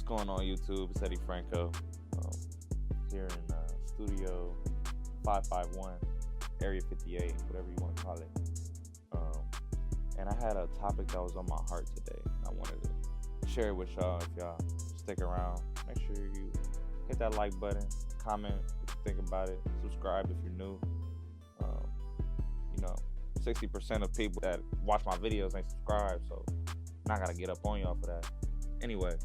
going on YouTube? It's Eddie Franco here in Studio 551, Area 58, whatever you want to call it. And I had a topic that was on my heart today. I wanted to share it with y'all. If y'all stick around, make sure you hit that like button, comment what you think about it, subscribe if you're new. 60% of people that watch my videos ain't subscribed, so I'm not gonna get up on y'all for that. Anyway,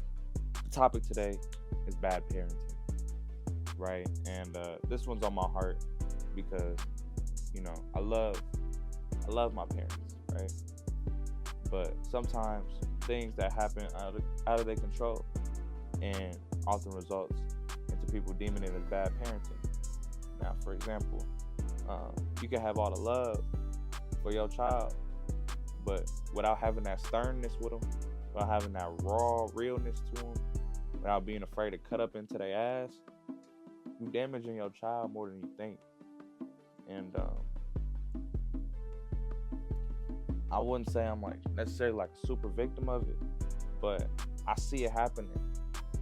the topic today is bad parenting, right? And this one's on my heart because I love my parents, right? But sometimes things that happen out of their control and often results into people deeming it as bad parenting. Now, for example, you can have all the love for your child, but without having that sternness with them, without having that raw realness to them, without being afraid to cut up into their ass, you damaging your child more than you think. And I wouldn't say I'm necessarily a super victim of it, but I see it happening.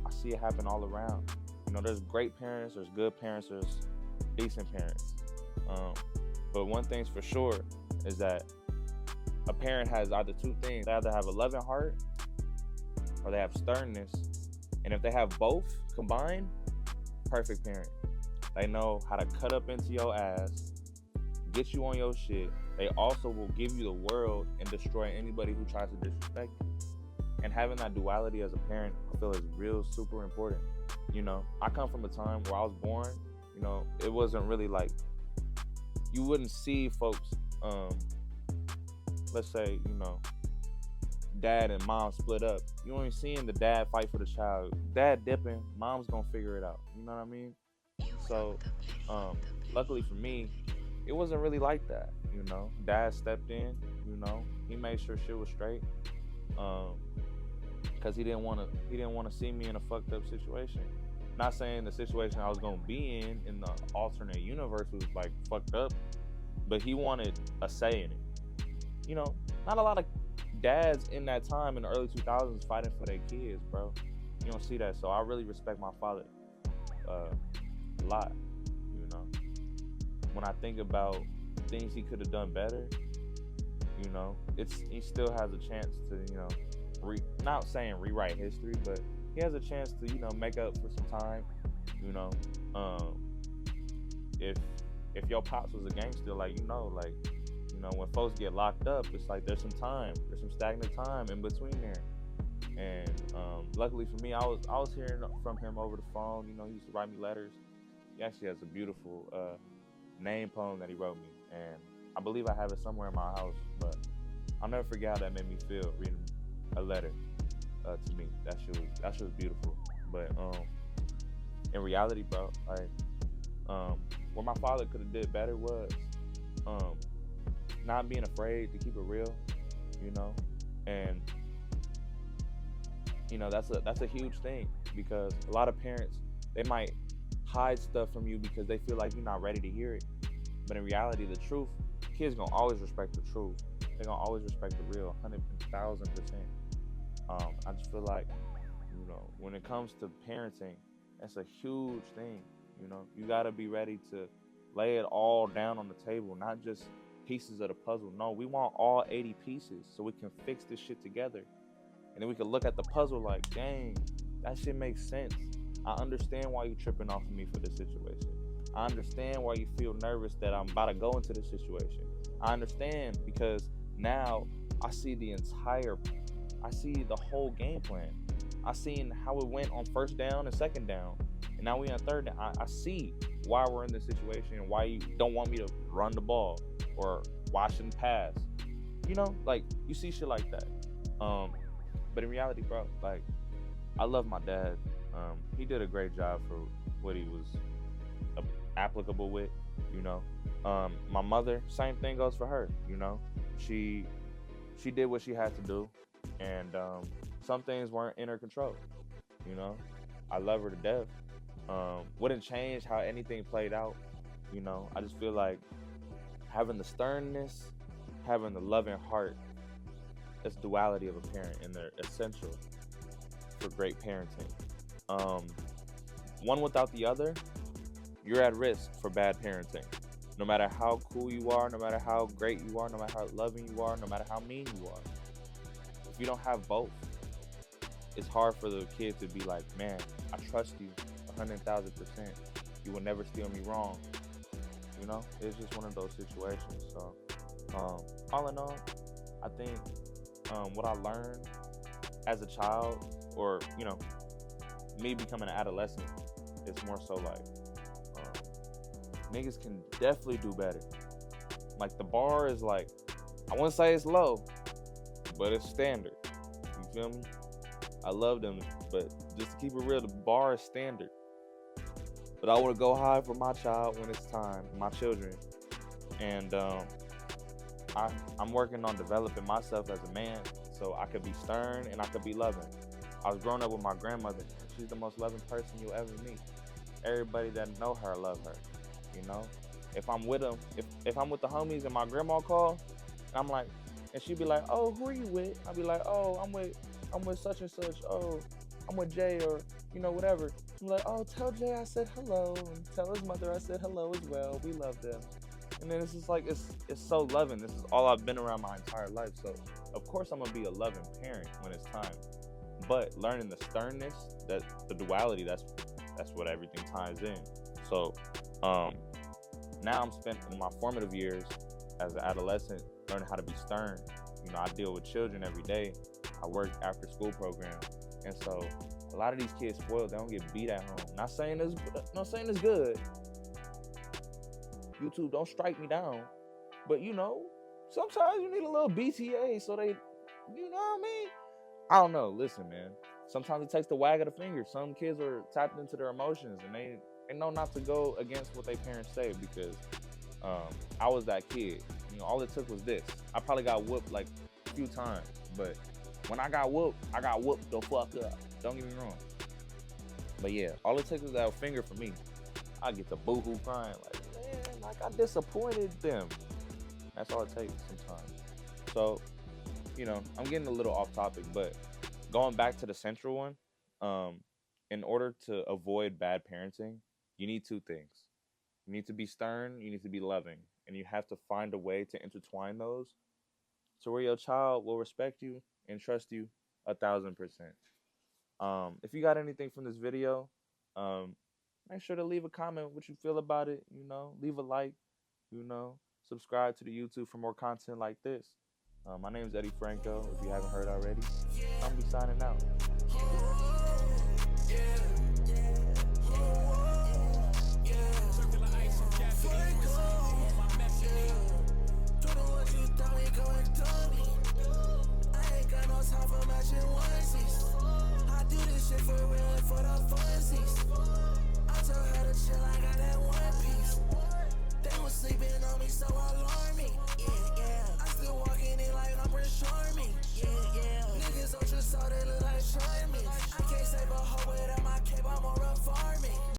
I see it happen all around. There's great parents, there's good parents, there's decent parents. But one thing's for sure is that a parent has either two things. They either have a loving heart or they have sternness. And if they have both combined, perfect parent. They know how to cut up into your ass, get you on your shit. They also will give you the world and destroy anybody who tries to disrespect you. And having that duality as a parent, I feel is real super important. I come from a time where I was born, it wasn't really you wouldn't see folks, let's say, dad and mom split up. You ain't seeing the dad fight for the child. Dad dipping, mom's gonna figure it out. You know what I mean? So, luckily for me, it wasn't really like that. Dad stepped in. He made sure shit was straight. Cause he didn't want to see me in a fucked up situation. Not saying the situation I was gonna be in the alternate universe was fucked up, but he wanted a say in it. Not a lot of dads in that time in the early 2000s fighting for their kids, bro. You don't see that, so I really respect my father a lot. When I think about things he could have done better, he still has a chance to, not saying rewrite history, but he has a chance to, make up for some time. If your pops was a gangster, when folks get locked up, it's there's some stagnant time in between there. And luckily for me, I was hearing from him over the phone. He used to write me letters. He actually has a beautiful name poem that he wrote me, and I believe I have it somewhere in my house. But I'll never forget how that made me feel reading a letter to me. That shit was beautiful. But in reality, bro, what my father could have did better was not being afraid to keep it real, and that's a huge thing, because a lot of parents, they might hide stuff from you because they feel like you're not ready to hear it. But in reality, the truth, kids gonna always respect the truth. They're gonna always respect the real, 100,000%. I just feel like, when it comes to parenting, that's a huge thing. You gotta be ready to lay it all down on the table, not just pieces of the puzzle. No, we want all 80 pieces so we can fix this shit together. And then we can look at the puzzle like, dang, that shit makes sense. I understand why you tripping off of me for this situation. I understand why you feel nervous that I'm about to go into this situation. I understand because now I see the whole game plan. I seen how it went on first down and second down. And now we on third down. I see why we're in this situation and why you don't want me to run the ball or why I shouldn't pass. You see shit like that. But in reality, bro, I love my dad. He did a great job for what he was applicable with. My mother, same thing goes for her. She did what she had to do, and some things weren't in her control. I love her to death. Wouldn't change how anything played out. I just feel like having the sternness, having the loving heart, that's duality of a parent, and they're essential for great parenting. Um, one without the other, you're at risk for bad parenting. No matter how cool you are, no matter how great you are, no matter how loving you are, no matter how mean you are, if you don't have both, it's hard for the kid to be like, man, I trust you 100,000%. You will never steer me wrong. You know, it's just one of those situations. So, all in all, I think what I learned as a child, or me becoming an adolescent, it's more so like niggas can definitely do better. Like the bar is like, I wouldn't say it's low, but it's standard. You feel me? I love them, but just to keep it real, the bar is standard. But I want to go high for my child when it's time, my children. And I'm working on developing myself as a man so I could be stern and I could be loving. I was growing up with my grandmother. She's the most loving person you'll ever meet. Everybody that know her love her. You know, if I'm with them, if I'm with the homies and my grandma call, I'm like, and she'd be like, oh, who are you with? I'd be like, oh, I'm with such and such. Oh, I'm with Jay, or whatever. I'm like, oh, tell Jay I said hello, and tell his mother I said hello as well. We love them. And then it's just like it's so loving. This is all I've been around my entire life. So of course I'm gonna be a loving parent when it's time. But learning the sternness, that the duality, that's what everything ties in. So now I'm spending my formative years as an adolescent learning how to be stern. I deal with children every day. I work after school program, and so a lot of these kids spoiled. They don't get beat at home. Not saying it's good. YouTube, don't strike me down. But sometimes you need a little BTA so they, what I mean? I don't know. Listen, man. Sometimes it takes the wag of the finger. Some kids are tapped into their emotions, and they know not to go against what their parents say, because I was that kid. All it took was this. I probably got whooped like a few times, but when I got whooped the fuck up. Don't get me wrong. But yeah, all it took was that finger for me. I get the boohoo crying like, man, like I disappointed them. That's all it takes sometimes. So, I'm getting a little off topic, but going back to the central one, in order to avoid bad parenting, you need two things. You need to be stern, you need to be loving, and you have to find a way to intertwine those to where your child will respect you and trust you 1,000%. If you got anything from this video, make sure to leave a comment what you feel about it. Leave a like. Subscribe to the YouTube for more content like this. My name is Eddie Franco. If you haven't heard already, I'm be signing out.